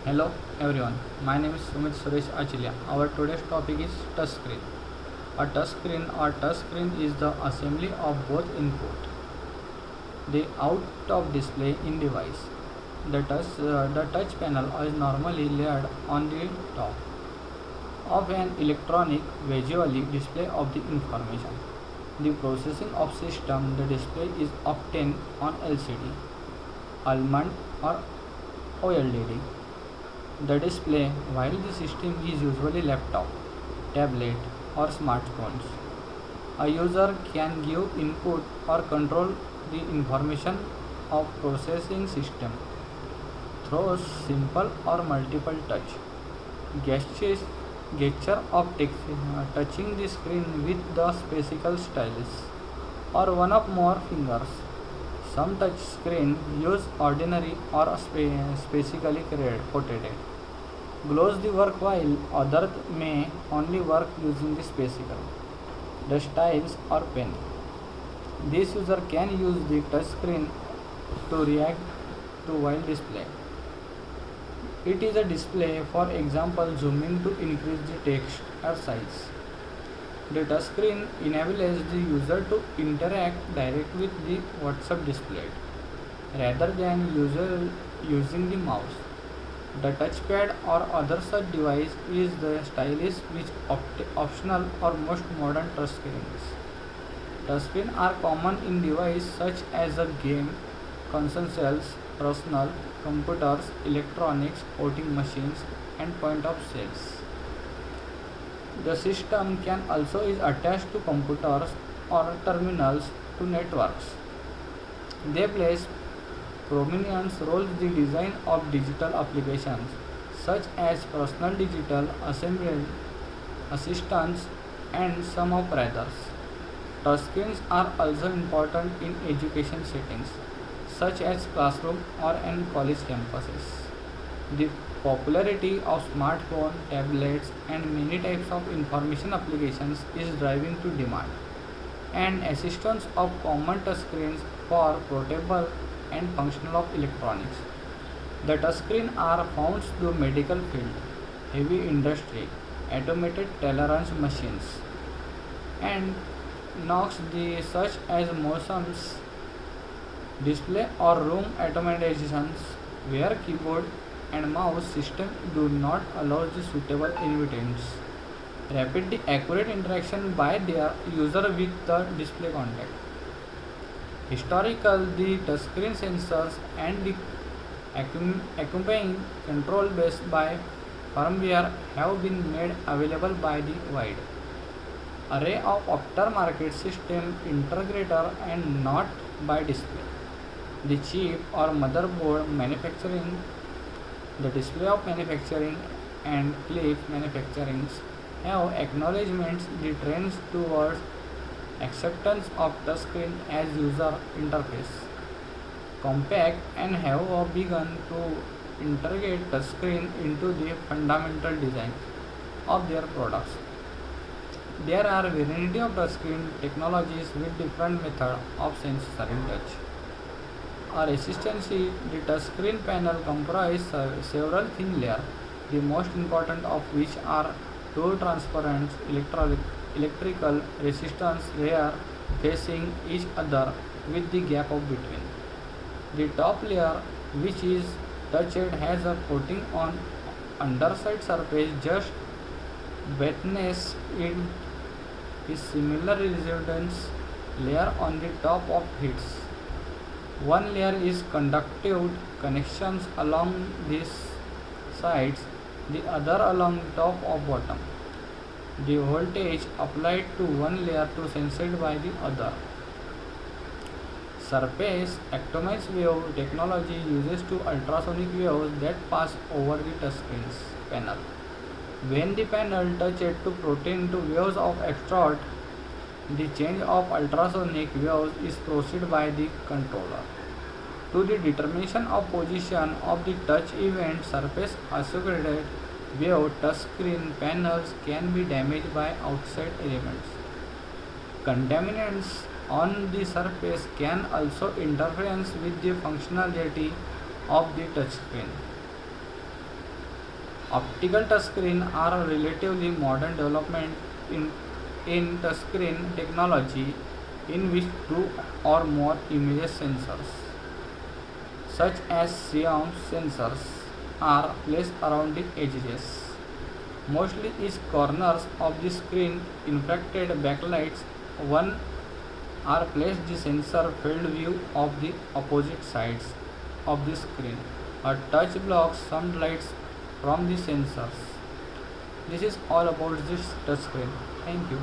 Hello everyone, my name is Sumit Suresh Achilia. Our today's topic is touchscreen. A touchscreen is the assembly of both input, the out of display in device. The touch panel is normally laid on the top of an electronic visually display of the information. The processing of system, the display is obtained on LCD, almond or OLED. The display, while the system is usually laptop, tablet or smartphones, a user can give input or control the information of processing system through simple or multiple touch gestures gesture of touching the screen with the special stylus or one of more fingers. Some touch screen use ordinary or specifically coated glows the work while others may only work using the special the styles or pen. This user can use the touch screen to react to while display. It is a display, for example, zooming to increase the text or size. The touchscreen enables the user to interact directly with the WhatsApp displayed rather than using the mouse. The touchpad or other such device is the stylus which optional or most modern touchscreens. Touchscreens are common in devices such as a game, consoles, personal computers, electronics, voting machines, and point of sales. The system can also is attached to computers or terminals to networks. They play prominent role in the design of digital applications such as personal digital assembly assistants and some of others. Touchscreens are also important in education settings such as classroom or in college campuses. The popularity of smartphone, tablets, and many types of information applications is driving to demand and assistance of common touchscreens for portable and functional of electronics. The touchscreens are found in the medical field, heavy industry, automated tolerance machines, and knocks the such as motions display or room automatizations where keyboard and mouse system do not allow the suitable inputs. Rapidly accurate interaction by their user with the display contact. Historical, the touchscreen sensors and the accompanying control based by firmware have been made available by the wide array of aftermarket system integrator and not by display. The chip or motherboard manufacturing, the display of manufacturing and clip manufacturing have acknowledgements the trends towards acceptance of touchscreen as user interface. Compact and have begun to integrate touchscreen into the fundamental design of their products. There are a variety of touchscreen technologies with different methods of sensoring touch. Our efficiency, the touchscreen panel comprises several thin layers, the most important of which are two transparent electrical resistance layers facing each other with the gap of between. The top layer, which is touched, has a coating on underside surface just wetness. It is similar resistance layer on the top of its. One layer is conductive connections along these sides, the other along top or bottom. The voltage applied to one layer to sensed by the other. Surface atomic wave technology uses to ultrasonic waves that pass over the touchscreen panel. When the panel touches to protein to waves of extract, the change of ultrasonic waves is processed by the controller. To the determination of position of the touch event surface associated wave touchscreen panels can be damaged by outside elements. Contaminants on the surface can also interfere with the functionality of the touchscreen. Optical touchscreen are a relatively modern development in touchscreen technology in which two or more image sensors, such as CMOS sensors, are placed around the edges. Mostly each corners of the screen infracted backlights. One are placed the sensor field view of the opposite sides of the screen. A touch blocks some lights from the sensors. This is all about this touchscreen. Thank you.